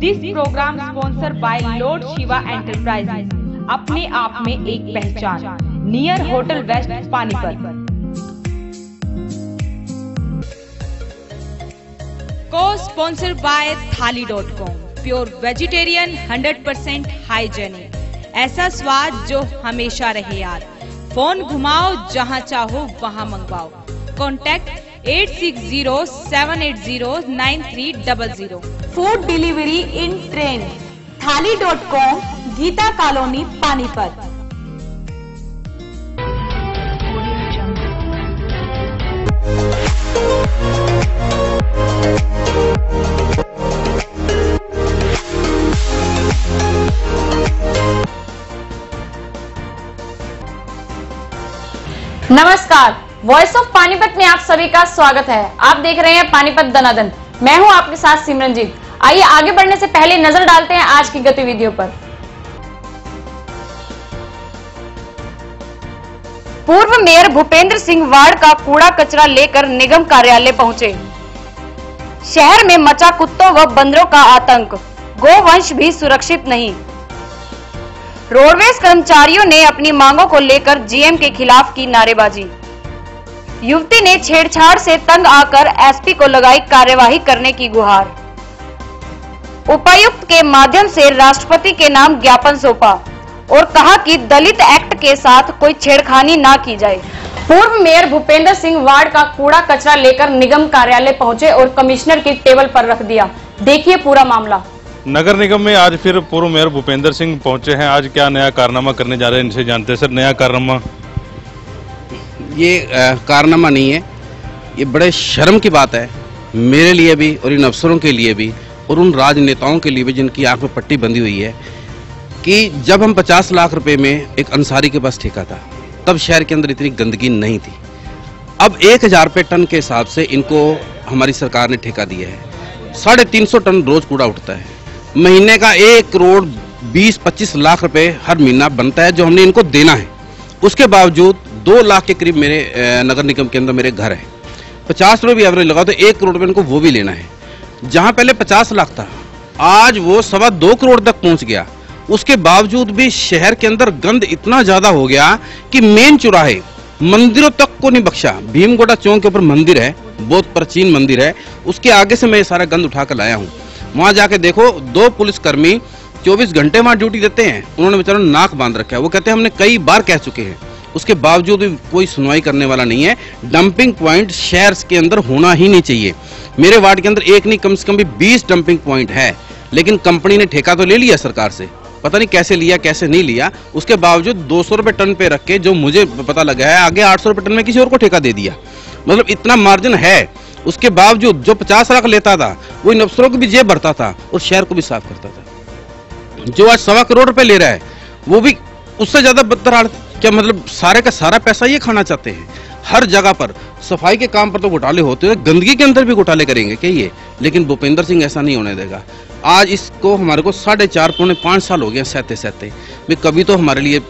This program sponsor by lord Shiva enterprises, अपने आप में एक पहचान, नियर होटल वेस्ट पानीपत। को स्पॉन्सर बाय थाली.com, प्योर वेजिटेरियन 100% हाइजेनिक, ऐसा स्वाद जो हमेशा रहे यार। फोन घुमाओ, जहां चाहो वहां मंगवाओ। कॉन्टैक्ट 8607809300। फूड डिलीवरी इन ट्रेन, थाली.com, गीता कॉलोनी पानीपत। नमस्कार, वॉइस ऑफ पानीपत में आप सभी का स्वागत है। आप देख रहे हैं पानीपत दनादन। मैं हूं आपके साथ सिमरनजीत। आइए आगे बढ़ने से पहले नजर डालते हैं आज की गतिविधियों पर। पूर्व मेयर भूपेंद्र सिंह वार्ड का कूड़ा कचरा लेकर निगम कार्यालय पहुंचे। शहर में मचा कुत्तों व बंदरों का आतंक, गोवंश भी सुरक्षित नहीं। रोडवेज कर्मचारियों ने अपनी मांगों को लेकर जीएम के खिलाफ की नारेबाजी। युवती ने छेड़छाड़ से तंग आकर एसपी को लगाई कार्यवाही करने की गुहार। उपायुक्त के माध्यम से राष्ट्रपति के नाम ज्ञापन सौंपा और कहा कि दलित एक्ट के साथ कोई छेड़खानी ना की जाए। पूर्व मेयर भूपेंद्र सिंह वार्ड का कूड़ा कचरा लेकर निगम कार्यालय पहुंचे और कमिश्नर की टेबल पर रख दिया। देखिए पूरा मामला। नगर निगम में आज फिर पूर्व मेयर भूपेंद्र सिंह पहुंचे हैं। आज क्या नया कारनामा करने जा रहे हैं, इनसे जानते हैं। सर, नया कारनामा? ये कारनामा नहीं है, ये बड़े शर्म की बात है मेरे लिए भी और इन अफसरों के लिए भी और उन राजनेताओं के लिए भी जिनकी आंख में पट्टी बंधी हुई है कि जब हम 50 लाख रुपए में एक अंसारी के पास ठेका था, तब शहर के अंदर इतनी गंदगी नहीं थी। अब 1000 रुपये टन के हिसाब से इनको हमारी सरकार ने ठेका दिया है। 350 टन रोज कूड़ा उठता है। महीने का 1 करोड़ 20-25 लाख रुपए हर महीना बनता है जो हमने इनको देना है। उसके बावजूद 2 लाख के करीब मेरे नगर निगम के अंदर मेरे घर है। 50 रुपये भी एवरेज लगा तो 1 करोड़ रुपये इनको वो भी लेना है। जहां पहले 50 लाख था, आज वो 2.25 करोड़ तक पहुंच गया। उसके बावजूद भी शहर के अंदर गंद इतना ज्यादा हो गया कि मेन चौराहे मंदिरों तक को नहीं बख्शा। भीमगोड़ा चौक के ऊपर मंदिर है, बहुत प्राचीन मंदिर है, उसके आगे से मैं ये सारा गंद उठा कर लाया हूँ। वहां जाके देखो, 2 पुलिसकर्मी 24 घंटे वहां ड्यूटी देते हैं। उन्होंने बेचारा नाक बांध रखा है। वो कहते हैं हमने कई बार कह चुके हैं, उसके बावजूद भी कोई सुनवाई करने वाला नहीं है। डंपिंग पॉइंट शहर के अंदर होना ही नहीं चाहिए। मेरे वार्ड के अंदर एक नहीं, कम से कम भी 20 डंपिंग पॉइंट है, लेकिन कंपनी ने ठेका तो ले लिया सरकार से, पता नहीं कैसे लिया कैसे नहीं लिया। उसके बावजूद 200 रुपये टन पे रख के, जो मुझे पता लगा है, आगे 800 रुपये टन में किसी और को ठेका दे दिया। मतलब इतना मार्जिन है। उसके बावजूद जो 50 लाख लेता था वो इन अफसरों को भी जेब भरता था और शहर को भी साफ करता था। जो आज 1.25 करोड़ रुपए ले रहा है वो भी उससे ज्यादा बदतर। क्या मतलब सारे का सारा पैसा ये खाना चाहते हैं? हर जगह पर सफाई के काम पर तो घोटाले होते हैं, गंदगी के अंदर भी घोटाले करेंगे क्या ये? लेकिन भूपेंद्र सिंह ऐसा नहीं होने देगा। आज इसको हमारे को 4.5-5 साल हो गए सहते भी। कभी तो हमारे लिए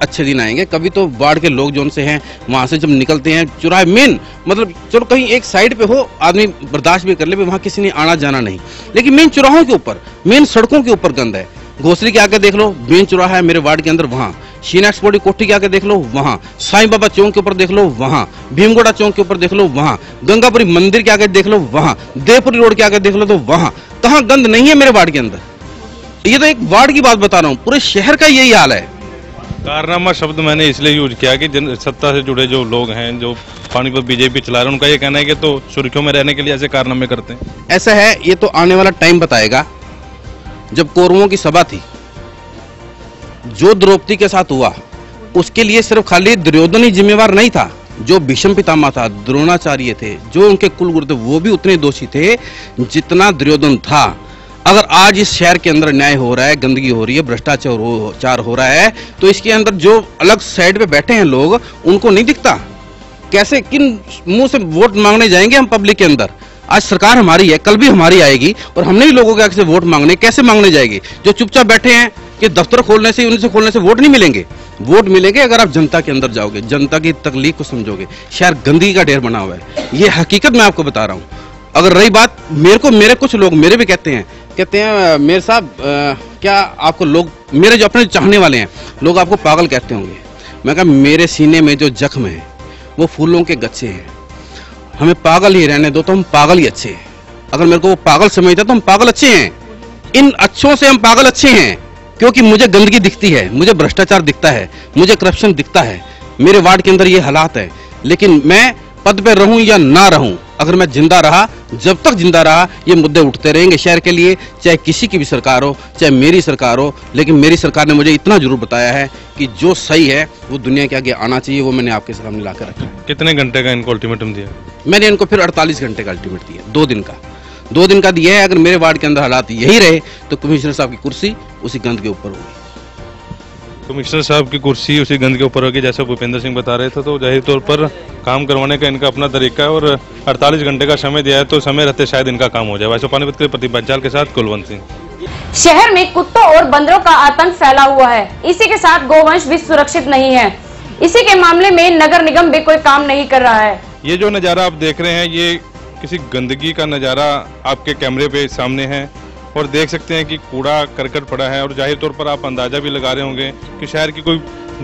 अच्छे दिन आएंगे, कभी तो वार्ड के लोग जो से हैं वहां से जब निकलते हैं चौराहे मेन, मतलब चलो कहीं एक साइड पे हो आदमी बर्दाश्त भी कर ले, वहां किसी ने आना जाना नहीं, लेकिन मेन चौराहों के ऊपर, मेन सड़कों के ऊपर गंद है। घोसरी के आगे देख लो, मेन चौराहा है मेरे वार्ड के अंदर, वहां शीना एक्सपोर्ट कोठी के आगे देख लो, वहां साईं बाबा चौक के ऊपर देख लो, वहां भीमगोड़ा चौक के ऊपर देख लो, वहां गंगापुरी मंदिर के आगे देख लो, वहां देवपुरी रोड के आगे देख लो, तो वहां कहां गंद नहीं है मेरे वार्ड के अंदर? ये तो एक वार्ड की बात बता रहा हूँ, पूरे शहर का यही हाल है। कारनामा शब्द मैंने इसलिए यूज किया कि सत्ता से जुड़े जो लोग हैं, जो पानीपत बीजेपी चला रहे हैं, उनका ये कहना है कि तो सुर्खियों में रहने के लिए ऐसे कारनामे करते हैं। ऐसा है, ये तो आने वाला टाइम बताएगा। जब कौरवों की सभा थी, जो द्रौपदी के साथ हुआ, उसके लिए सिर्फ खाली दुर्योधन ही जिम्मेवार नहीं था। जो भीष्म पितामह था, द्रोणाचार्य थे, जो उनके कुलगुरु थे, वो भी उतने दोषी थे जितना दुर्योधन था। अगर आज इस शहर के अंदर न्याय हो रहा है, गंदगी हो रही है, भ्रष्टाचार हो रहा है, तो इसके अंदर जो अलग साइड पे बैठे हैं लोग, उनको नहीं दिखता? कैसे, किन मुंह से वोट मांगने जाएंगे हम पब्लिक के अंदर? आज सरकार हमारी है, कल भी हमारी आएगी और हमने ही लोगों के आगे से वोट मांगने, कैसे मांगने जाएंगे? जो चुपचाप बैठे हैं कि दफ्तर खोलने से, उनसे खोलने से वोट नहीं मिलेंगे। वोट मिलेंगे अगर आप जनता के अंदर जाओगे, जनता की तकलीफ को समझोगे। शहर गंदगी का ढेर बना हुआ है, ये हकीकत मैं आपको बता रहा हूँ। अगर रही बात मेरे कुछ लोग मेरे भी कहते हैं कहते हैं मेरे साहब क्या आपको लोग, मेरे जो अपने चाहने वाले हैं लोग आपको पागल कहते होंगे। मैं कहा मेरे सीने में जो जख्म है वो फूलों के गच्छे हैं, हमें पागल ही रहने दो तो हम पागल ही अच्छे हैं। अगर मेरे को वो पागल समझता तो हम पागल अच्छे हैं, इन अच्छों से हम पागल अच्छे हैं। क्योंकि मुझे गंदगी दिखती है, मुझे भ्रष्टाचार दिखता है, मुझे करप्शन दिखता है, मेरे वार्ड के अंदर ये हालात है। लेकिन मैं पद पे रहूं या ना रहूं, अगर मैं जिंदा रहा, जब तक जिंदा रहा ये मुद्दे उठते रहेंगे शहर के लिए, चाहे किसी की भी सरकार हो, चाहे मेरी सरकार हो। लेकिन मेरी सरकार ने मुझे इतना जरूर बताया है कि जो सही है वो दुनिया के आगे आना चाहिए, वो मैंने आपके सामने ला कर रखा है। कितने घंटे का इनको अल्टीमेटम दिया? मैंने इनको फिर 48 घंटे का अल्टीमेट दिया, 2 दिन का दिया है। अगर मेरे वार्ड के अंदर हालात यही रहे तो कमिश्नर साहब की कुर्सी उसी गंद के ऊपर होगी। कमिश्नर साहब की कुर्सी उसी गंद के ऊपर होगी, जैसा भूपेंद्र सिंह बता रहे थे। तो जाहिर तौर पर काम करवाने का इनका अपना तरीका है और 48 घंटे का समय दिया है, तो समय रहते शायद इनका काम हो जाए। वैसे पानीपत के प्रदीप बंचाल के साथ कुलवंत सिंह। शहर में कुत्तों और बंदरों का आतंक फैला हुआ है, इसी के साथ गोवंश भी सुरक्षित नहीं है। इसी के मामले में नगर निगम भी कोई काम नहीं कर रहा है। ये जो नज़ारा आप देख रहे हैं ये किसी गंदगी का नज़ारा आपके कैमरे पे सामने है और देख सकते हैं कि कूड़ा करकट पड़ा है। और जाहिर तौर पर आप अंदाजा भी लगा रहे होंगे कि शहर की कोई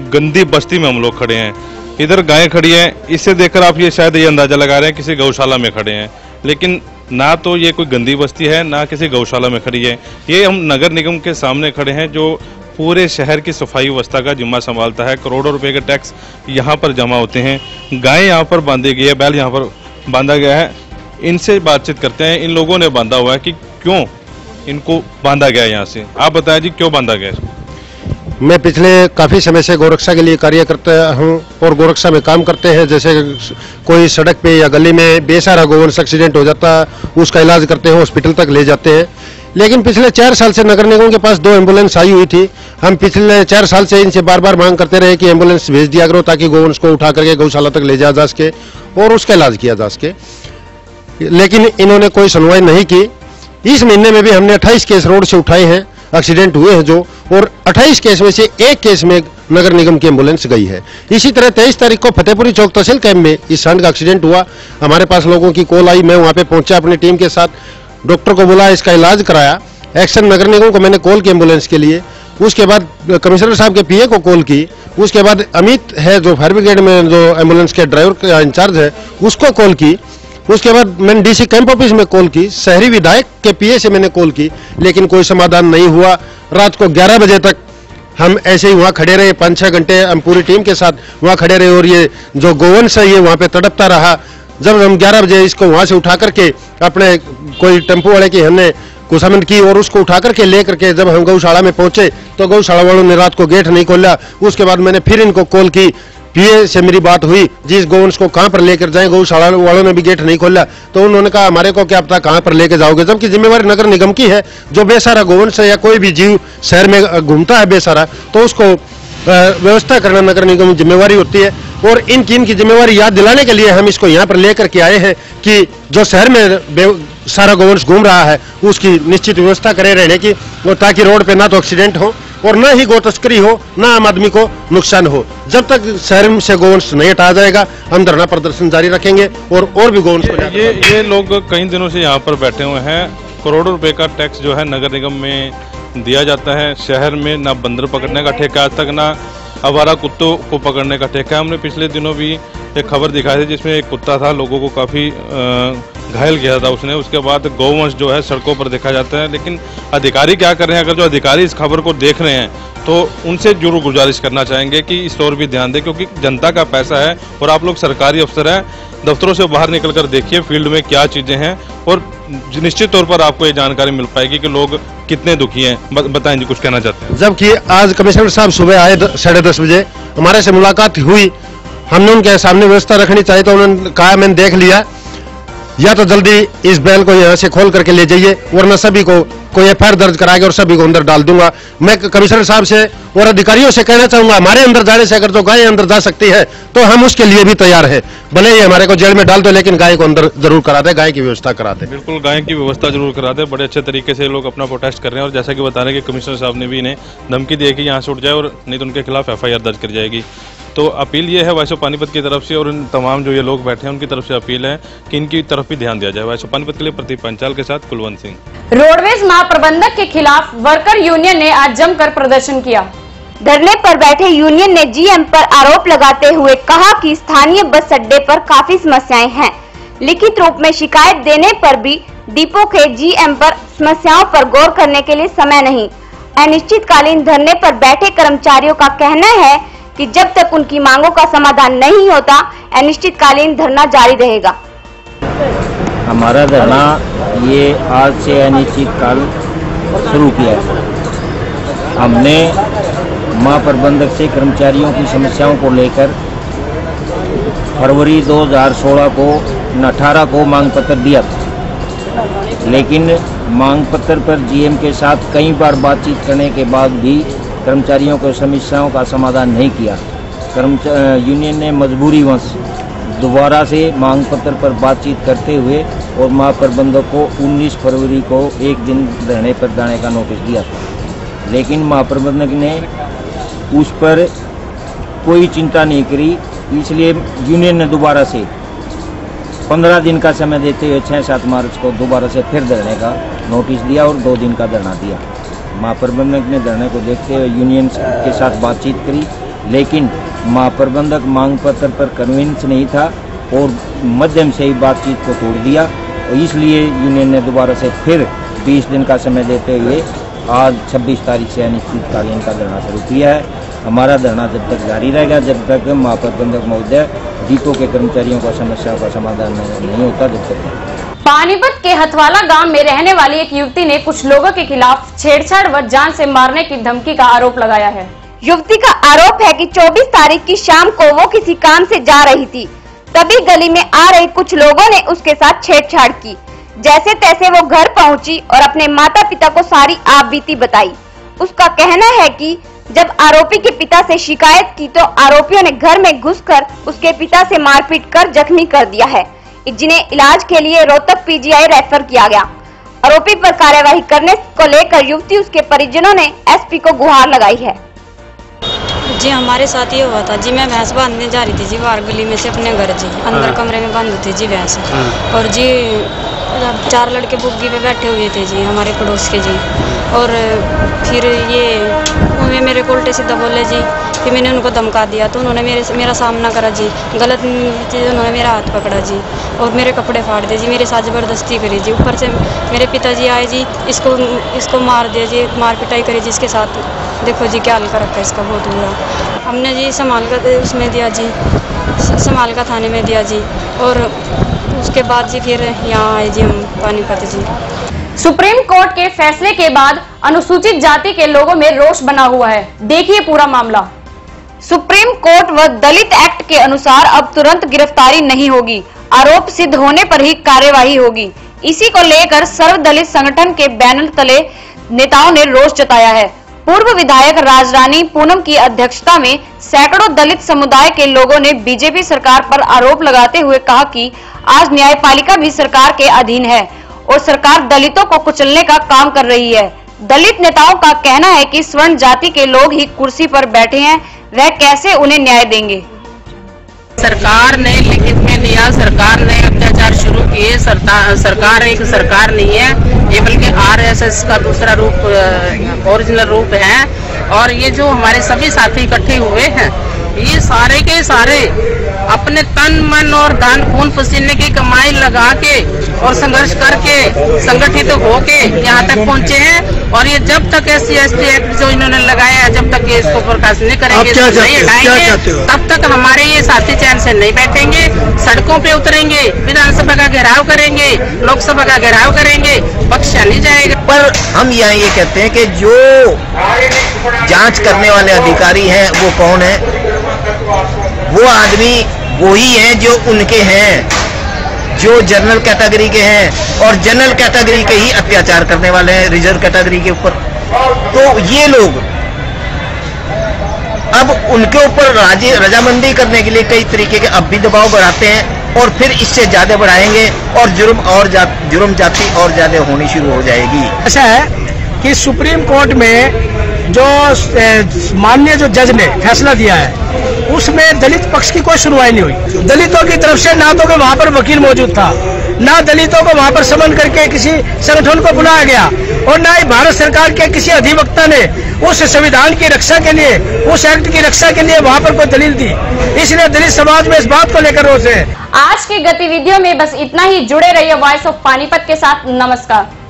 गंदी बस्ती में हम लोग खड़े हैं। इधर गायें खड़ी हैं, इससे देखकर आप ये शायद ये अंदाजा लगा रहे हैं किसी गौशाला में खड़े हैं। लेकिन ना तो ये कोई गंदी बस्ती है, ना किसी गौशाला में खड़ी है। ये हम नगर निगम के सामने खड़े हैं जो पूरे शहर की सफाई व्यवस्था का जिम्मा संभालता है। करोड़ों रुपए के टैक्स यहाँ पर जमा होते हैं। गायें यहाँ पर बांधी गई है, बैल यहाँ पर बांधा गया है। इनसे बातचीत करते हैं, इन लोगों ने बांधा हुआ है कि क्यों इनको बांधा गया यहाँ से। आप बताएं जी, क्यों बांधा गया? मैं पिछले काफ़ी समय से गौरक्षा के लिए कार्य करता हूँ और गौरक्षा में काम करते हैं। जैसे कोई सड़क पे या गली में बेसहारा गोवंश एक्सीडेंट हो जाता है, उसका इलाज करते हैं, हॉस्पिटल तक ले जाते हैं। लेकिन पिछले 4 साल से नगर निगम के पास 2 एम्बुलेंस आई हुई थी। हम पिछले 4 साल से इनसे बार बार मांग करते रहे कि एम्बुलेंस भेज दिया करो ताकि गोवंश को उठा करके गौशाला तक ले जाया जा सके और उसका इलाज किया जा सके। लेकिन इन्होंने कोई सुनवाई नहीं की। इस महीने में भी हमने 28 केस रोड से उठाए हैं, एक्सीडेंट हुए हैं जो, और 28 केस में से 1 केस में नगर निगम की एम्बुलेंस गई है। इसी तरह 23 तारीख को फतेहपुरी चौक तहसील कैंप में इस सांड का एक्सीडेंट हुआ। हमारे पास लोगों की कॉल आई, मैं वहां पे पहुंचा अपनी टीम के साथ, डॉक्टर को बुलाया, इसका इलाज कराया। एक्शन नगर निगम को मैंने कॉल की एम्बुलेंस के लिए। उसके बाद कमिश्नर साहब के पीए को कॉल की। उसके बाद अमित है जो फायर ब्रिगेड में जो एम्बुलेंस के ड्राइवर का इंचार्ज है, उसको कॉल की। उसके बाद मैंने डीसी कैंप ऑफिस में कॉल की, शहरी विधायक के पीए से मैंने कॉल की, लेकिन कोई समाधान नहीं हुआ। रात को 11 बजे तक हम ऐसे ही वहां खड़े रहे, 5-6 घंटे हम पूरी टीम के साथ वहां खड़े रहे और ये जो गोवंश है ये वहां पे तड़पता रहा। जब हम 11 बजे इसको वहां से उठा करके अपने कोई टेम्पो वाले की हमने खुशामद की और उसको उठा करके ले करके जब हम गौशाला में पहुंचे तो गौशाला वालों ने रात को गेट नहीं खोला। उसके बाद मैंने फिर इनको कॉल की, पीए से मेरी बात हुई, जिस गोवंश को कहां पर लेकर जाएं, गौशाला वालों ने भी गेट नहीं खोला। तो उन्होंने कहा हमारे को क्या पता कहां पर लेकर जाओगे, जबकि जिम्मेवारी नगर निगम की है। जो बेसहारा गोवंश है या कोई भी जीव शहर में घूमता है बेसहारा, तो उसको व्यवस्था करना नगर निगम की जिम्मेवारी होती है। और इनकी जिम्मेवारी याद दिलाने के लिए हम इसको यहाँ पर लेकर के आए हैं कि जो शहर में सारा गोवंश घूम रहा है उसकी निश्चित व्यवस्था करे रहने की, और ताकि रोड पे ना तो एक्सीडेंट हो और ना ही गो तस्करी हो, ना आम आदमी को नुकसान हो। जब तक शहर से गोवंश नहीं हटाया जाएगा हम धरना प्रदर्शन जारी रखेंगे और भी गोवंश को ये लोग कई दिनों से यहाँ पर बैठे हुए हैं। करोड़ों रुपए का टैक्स जो है नगर निगम में दिया जाता है। शहर में ना बंदर पकड़ने का ठेका आज तक, ना आवारा कुत्तों को पकड़ने का ठेका। हमने पिछले दिनों भी एक खबर दिखाई थी जिसमें एक कुत्ता था, लोगों को काफ़ी घायल किया था उसने। उसके बाद गौवंश जो है सड़कों पर देखा जाता है। लेकिन अधिकारी क्या कर रहे हैं? अगर जो अधिकारी इस खबर को देख रहे हैं तो उनसे जरूर गुजारिश करना चाहेंगे कि इस ओर भी ध्यान दें, क्योंकि जनता का पैसा है और आप लोग सरकारी अफसर हैं। दफ्तरों से बाहर निकल कर देखिए फील्ड में क्या चीज़ें हैं और निश्चित तौर पर आपको ये जानकारी मिल पाएगी कि लोग कितने दुखी हैं। बताएं जी, कुछ कहना चाहते हैं? जबकि आज कमिश्नर साहब सुबह आए 10:30 बजे, हमारे से मुलाकात हुई, हमने उनके सामने व्यवस्था रखनी चाहिए तो उन्होंने कहा मैंने देख लिया, या तो जल्दी इस बैल को यहाँ से खोल करके ले जाइए वरना सभी को कोई एफआईआर दर्ज कराएगा और सभी को अंदर डाल दूंगा। मैं कमिश्नर साहब से और अधिकारियों से कहना चाहूंगा, हमारे अंदर जाने से अगर जो गाय अंदर जा सकती है तो हम उसके लिए भी तैयार हैं। भले ही हमारे को जेल में डाल दो, लेकिन गाय को अंदर जरूर करा दे, गाय की व्यवस्था करा दे। बिल्कुल, गाय की व्यवस्था जरूर करा दे। बड़े अच्छे तरीके से लोग अपना प्रोटेस्ट कर रहे हैं और जैसा कि बता रहे हैं कि कमिश्नर साहब ने भी इन्हें धमकी दी है कि यहाँ से उठ जाए और नहीं तो उनके खिलाफ एफआईआर दर्ज कर जाएगी। तो अपील ये है वैसे पानीपत की तरफ से और इन तमाम जो ये लोग बैठे हैं उनकी तरफ से अपील है कि इनकी तरफ भी ध्यान दिया जाए। वैसे पानीपत के लिए प्रदीप पंचाल के साथ कुलवंत सिंह। रोडवेज महाप्रबंधक के खिलाफ वर्कर यूनियन ने आज जमकर प्रदर्शन किया। धरने पर बैठे यूनियन ने जीएम पर आरोप लगाते हुए कहा कि स्थानीय बस अड्डे पर काफी समस्याएं हैं। लिखित रूप में शिकायत देने पर भी डिपो के जीएम पर समस्याओं पर गौर करने के लिए समय नहीं। अनिश्चितकालीन धरने पर बैठे कर्मचारियों का कहना है कि जब तक उनकी मांगों का समाधान नहीं होता अनिश्चितकालीन धरना जारी रहेगा। हमारा धरना ये आज से अनिश्चितकाल शुरू किया है। हमने महाप्रबंधक से कर्मचारियों की समस्याओं को लेकर फरवरी 2016 को 18 को मांग पत्र दिया था, लेकिन मांग पत्र पर जीएम के साथ कई बार बातचीत करने के बाद भी कर्मचारियों को समस्याओं का समाधान नहीं किया। यूनियन ने मजबूरीवश दोबारा से मांग पत्र पर बातचीत करते हुए और महाप्रबंधक को 19 फरवरी को एक दिन धरने पर जाने का नोटिस दिया था, लेकिन महाप्रबंधक ने उस पर कोई चिंता नहीं करी। इसलिए यूनियन ने दोबारा से 15 दिन का समय देते हुए 6-7 मार्च को दोबारा से फिर धरने का नोटिस दिया और 2 दिन का धरना दिया। महाप्रबंधक ने धरने को देखते हुए यूनियन के साथ बातचीत करी, लेकिन महाप्रबंधक मांग पत्र पर कन्विंस नहीं था और मध्यम से ही बातचीत को तोड़ दिया, और इसलिए यूनियन ने दोबारा से फिर 20 दिन का समय देते हुए आज 26 तारीख से अनिश्चितकालीन का धरना शुरू किया है। हमारा धरना जब तक जारी रहेगा जब तक महाप्रबंधक महोदय डिपो के कर्मचारियों का समस्याओं का समाधान नहीं होता जब तक। पानीपत के हथवाला गांव में रहने वाली एक युवती ने कुछ लोगों के खिलाफ छेड़छाड़ व जान से मारने की धमकी का आरोप लगाया है। युवती का आरोप है कि 24 तारीख की शाम को वो किसी काम से जा रही थी, तभी गली में आ रहे कुछ लोगों ने उसके साथ छेड़छाड़ की। जैसे तैसे वो घर पहुंची और अपने माता पिता को सारी आपबीती बताई। उसका कहना है कि जब आरोपी के पिता से शिकायत की तो आरोपियों ने घर में घुसकर उसके पिता से मारपीट कर जख्मी कर दिया है, जिन्हें इलाज के लिए रोहतक पीजीआई रेफर किया गया। आरोपी पर कार्यवाही करने को लेकर युवती उसके परिजनों ने एसपी को गुहार लगाई है। जी हमारे साथ ये हुआ था जी, मैं भैंस बांधने जा रही थी जी बाहर गली में से अपने घर जी, अंदर कमरे में बांधी थी जी भैंस, और जी 4 लड़के बुग्गी पे बैठे हुए थे जी हमारे पड़ोस के जी, और फिर ये मेरे को उल्टे सीधा बोले जी। फिर मैंने उनको धमका दिया तो उन्होंने मेरा सामना करा जी, गलत चीज़ उन्होंने मेरा हाथ पकड़ा जी और मेरे कपड़े फाड़ दिए जी, मेरे साथ ज़बरदस्ती करी जी। ऊपर से मेरे पिताजी आए जी, इसको मार दिया जी, मार पिटाई करी जी इसके साथ। देखो जी क्या हाल कर रखा है इसका, बहुत बुरा। हमने जी संभाल का उसमें दिया जी, संभाल का थाने में दिया जी, और उसके बाद जी फिर यहाँ आए जी हम पानीपत जी। सुप्रीम कोर्ट के फैसले के बाद अनुसूचित जाति के लोगों में रोष बना हुआ है। देखिए पूरा मामला। सुप्रीम कोर्ट व दलित एक्ट के अनुसार अब तुरंत गिरफ्तारी नहीं होगी, आरोप सिद्ध होने पर ही कार्यवाही होगी। इसी को लेकर सर्वदलित संगठन के बैनर तले नेताओं ने रोष जताया है। पूर्व विधायक राजरानी पूनम की अध्यक्षता में सैकड़ों दलित समुदाय के लोगों ने बीजेपी सरकार पर आरोप लगाते हुए कहा कि आज न्यायपालिका भी सरकार के अधीन है और सरकार दलितों को कुचलने का काम कर रही है। दलित नेताओं का कहना है कि स्वर्ण जाति के लोग ही कुर्सी पर बैठे हैं, वह कैसे उन्हें न्याय देंगे। सरकार ने लिखित में दिया, सरकार ने अत्याचार शुरू किए। सरकार एक सरकार नहीं है, ये बल्कि आरएसएस का दूसरा रूप, ओरिजिनल रूप है। और ये जो हमारे सभी साथी इकट्ठे हुए हैं, ये सारे के सारे अपने तन मन और धन खून पसीने की कमाई लगा के और संघर्ष करके संगठित होके यहाँ तक पहुँचे हैं। और ये जब तक SC/ST एक्ट जो इन्होंने लगाया है, जब तक ये इसको प्रकाश नहीं करेंगे, नहीं हटाएंगे, तब तक हमारे ये साथी चैन से नहीं बैठेंगे, सड़कों पे उतरेंगे, विधानसभा का घेराव करेंगे, लोकसभा का घेराव करेंगे, बख्शा नहीं जाएगा। पर हम यहाँ ये कहते हैं कि जो जांच करने वाले अधिकारी हैं वो कौन है? वो आदमी वही है जो उनके हैं, जो जनरल कैटेगरी के हैं और जनरल कैटेगरी के ही अत्याचार करने वाले हैं रिजर्व कैटेगरी के ऊपर। तो ये लोग अब उनके ऊपर रजामंदी करने के लिए कई तरीके के अब भी दबाव बढ़ाते हैं और फिर इससे ज्यादा बढ़ाएंगे और जुर्म जाति और ज्यादा होनी शुरू हो जाएगी। ऐसा है कि सुप्रीम कोर्ट में जो माननीय जो जज ने फैसला दिया है उसमें दलित पक्ष की कोई सुनवाई नहीं हुई। दलितों की तरफ से ना तो वहाँ पर वकील मौजूद था, ना दलितों को वहां पर समन करके किसी संगठन को बुलाया गया और ना ही भारत सरकार के किसी अधिवक्ता ने उस संविधान की रक्षा के लिए, उस एक्ट की रक्षा के लिए वहां पर कोई दलील दी। इसलिए दलित समाज में इस बात को लेकर रोष है। आज की गतिविधियों में बस इतना ही। जुड़े रहिए वॉइस ऑफ पानीपत के साथ। नमस्कार।